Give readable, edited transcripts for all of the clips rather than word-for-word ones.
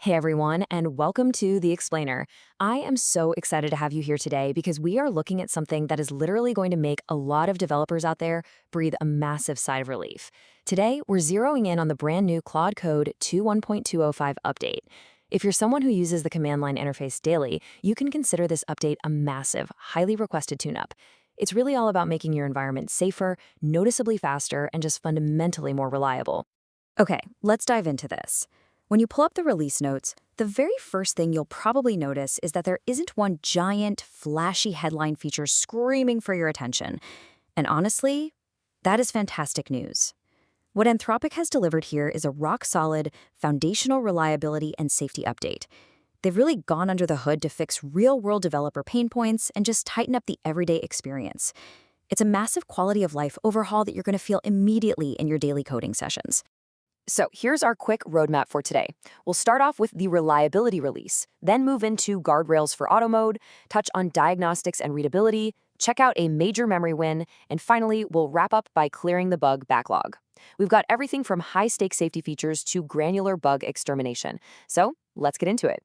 Hey everyone, and welcome to The Explainer. I am so excited to have you here today because we are looking at something that is literally going to make a lot of developers out there breathe a massive sigh of relief. Today, we're zeroing in on the brand new Claude Code 2.1.205 update. If you're someone who uses the command line interface daily, you can consider this update a massive, highly requested tune-up. It's really all about making your environment safer, noticeably faster, and just fundamentally more reliable. Okay, let's dive into this. When you pull up the release notes, the very first thing you'll probably notice is that there isn't one giant, flashy headline feature screaming for your attention. And honestly, that is fantastic news. What Anthropic has delivered here is a rock-solid, foundational reliability and safety update. They've really gone under the hood to fix real-world developer pain points and just tighten up the everyday experience. It's a massive quality of life overhaul that you're going to feel immediately in your daily coding sessions. So here's our quick roadmap for today. We'll start off with the reliability release, then move into guardrails for auto mode, touch on diagnostics and readability, check out a major memory win, and finally, we'll wrap up by clearing the bug backlog. We've got everything from high-stakes safety features to granular bug extermination. So let's get into it.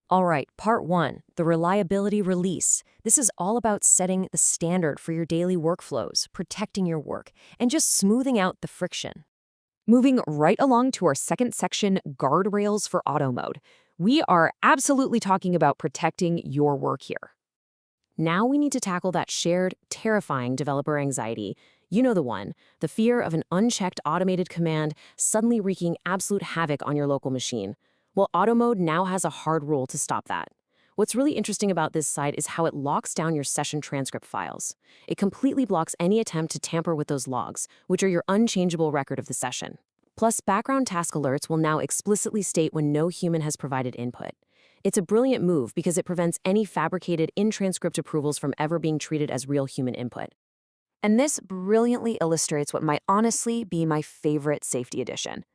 All right, part one, the reliability release. This is all about setting the standard for your daily workflows, protecting your work, and just smoothing out the friction. Moving right along to our second section, guardrails for auto mode. We are absolutely talking about protecting your work here. Now we need to tackle that shared, terrifying developer anxiety. You know the one, the fear of an unchecked automated command suddenly wreaking absolute havoc on your local machine. Well, auto mode now has a hard rule to stop that. What's really interesting about this side is how it locks down your session transcript files. It completely blocks any attempt to tamper with those logs, which are your unchangeable record of the session. Plus, background task alerts will now explicitly state when no human has provided input. It's a brilliant move because it prevents any fabricated in-transcript approvals from ever being treated as real human input. And this brilliantly illustrates what might honestly be my favorite safety addition.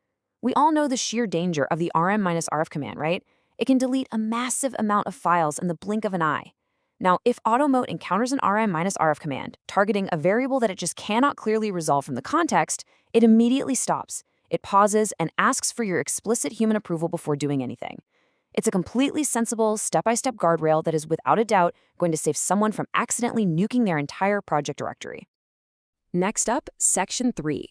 We all know the sheer danger of the rm-rf command, right? It can delete a massive amount of files in the blink of an eye. Now, if auto mode encounters an rm-rf command targeting a variable that it just cannot clearly resolve from the context, it immediately stops. It pauses and asks for your explicit human approval before doing anything. It's a completely sensible, step-by-step guardrail that is without a doubt going to save someone from accidentally nuking their entire project directory. Next up, Section 3,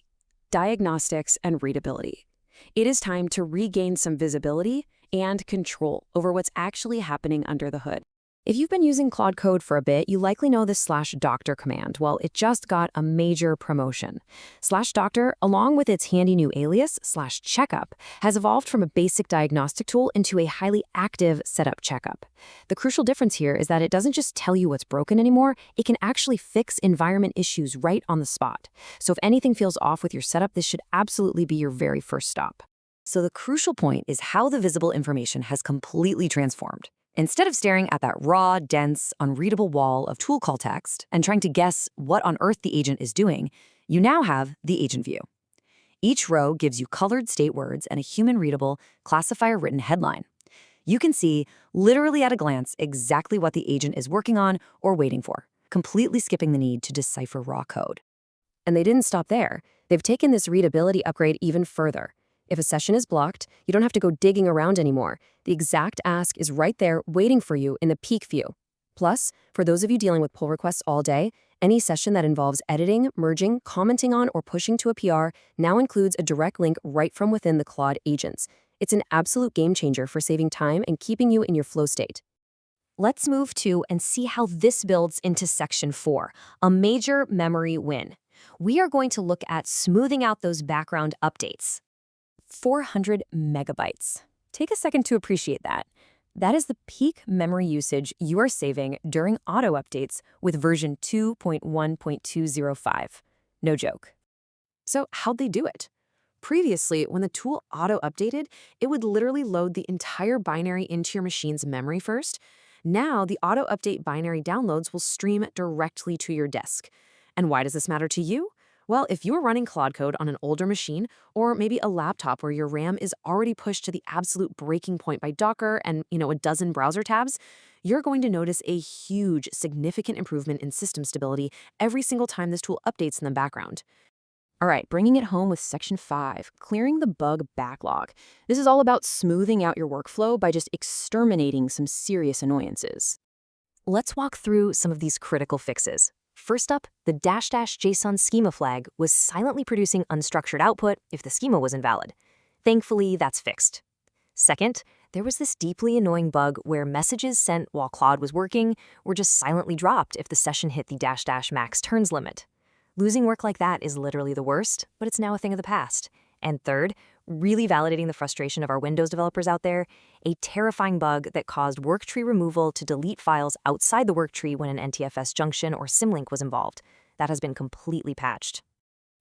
Diagnostics and Readability. It is time to regain some visibility and control over what's actually happening under the hood. If you've been using Claude Code for a bit, you likely know this /doctor command. Well, it just got a major promotion. /doctor, along with its handy new alias, /checkup, has evolved from a basic diagnostic tool into a highly active setup checkup. The crucial difference here is that it doesn't just tell you what's broken anymore, it can actually fix environment issues right on the spot. So if anything feels off with your setup, this should absolutely be your very first stop. So the crucial point is how the visible information has completely transformed. Instead of staring at that raw, dense, unreadable wall of tool call text and trying to guess what on earth the agent is doing, you now have the agent view. Each row gives you colored state words and a human-readable, classifier-written headline. You can see, literally at a glance, exactly what the agent is working on or waiting for, completely skipping the need to decipher raw code. And they didn't stop there. They've taken this readability upgrade even further. If a session is blocked, you don't have to go digging around anymore. The exact ask is right there waiting for you in the peek view. Plus, for those of you dealing with pull requests all day, any session that involves editing, merging, commenting on, or pushing to a PR now includes a direct link right from within the Claude agents. It's an absolute game changer for saving time and keeping you in your flow state. Let's move to and see how this builds into Section 4, a major memory win. We are going to look at smoothing out those background updates. 400 megabytes. Take a second to appreciate that. That is the peak memory usage you are saving during auto updates with version 2.1.205. No joke. So how'd they do it? Previously, when the tool auto-updated, it would literally load the entire binary into your machine's memory first. Now, the auto-update binary downloads will stream directly to your disk. And why does this matter to you? Well, if you're running Claude Code on an older machine, or maybe a laptop where your RAM is already pushed to the absolute breaking point by Docker and, a dozen browser tabs, you're going to notice a huge, significant improvement in system stability every single time this tool updates in the background. All right, bringing it home with Section 5, clearing the bug backlog. This is all about smoothing out your workflow by just exterminating some serious annoyances. Let's walk through some of these critical fixes. First up, the --JSON schema flag was silently producing unstructured output if the schema was invalid. Thankfully, that's fixed. Second, there was this deeply annoying bug where messages sent while Claude was working were just silently dropped if the session hit the --max turns limit. Losing work like that is literally the worst, but it's now a thing of the past. And third, really validating the frustration of our Windows developers out there, a terrifying bug that caused worktree removal to delete files outside the worktree when an NTFS junction or symlink was involved. That has been completely patched.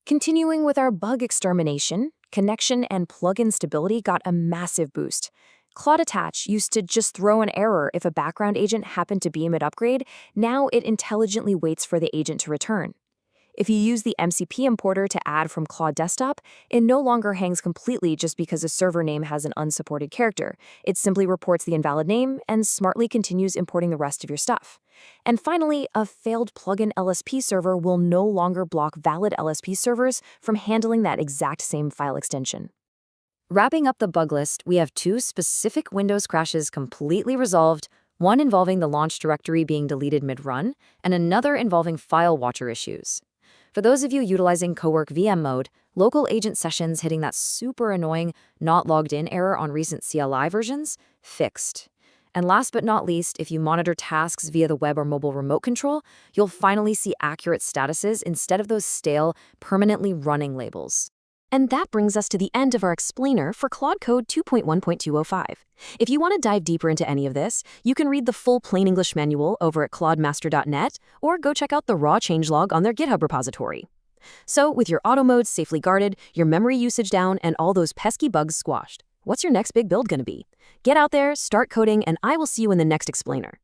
Continuing with our bug extermination, connection and plugin stability got a massive boost. Claude Attach used to just throw an error if a background agent happened to be mid-upgrade. Now it intelligently waits for the agent to return. If you use the MCP importer to add from Claude Desktop, it no longer hangs completely just because a server name has an unsupported character. It simply reports the invalid name and smartly continues importing the rest of your stuff. And finally, a failed plugin LSP server will no longer block valid LSP servers from handling that exact same file extension. Wrapping up the bug list, we have 2 specific Windows crashes completely resolved, one involving the launch directory being deleted mid-run, and another involving file watcher issues. For those of you utilizing Cowork VM mode, local agent sessions hitting that super annoying not logged in error on recent CLI versions, fixed. And last but not least, if you monitor tasks via the web or mobile remote control, you'll finally see accurate statuses instead of those stale, permanently running labels. And that brings us to the end of our explainer for Claude Code 2.1.205. If you want to dive deeper into any of this, you can read the full plain English manual over at claudemaster.net or go check out the raw changelog on their GitHub repository. So, with your auto modes safely guarded, your memory usage down, and all those pesky bugs squashed, what's your next big build going to be? Get out there, start coding, and I will see you in the next explainer.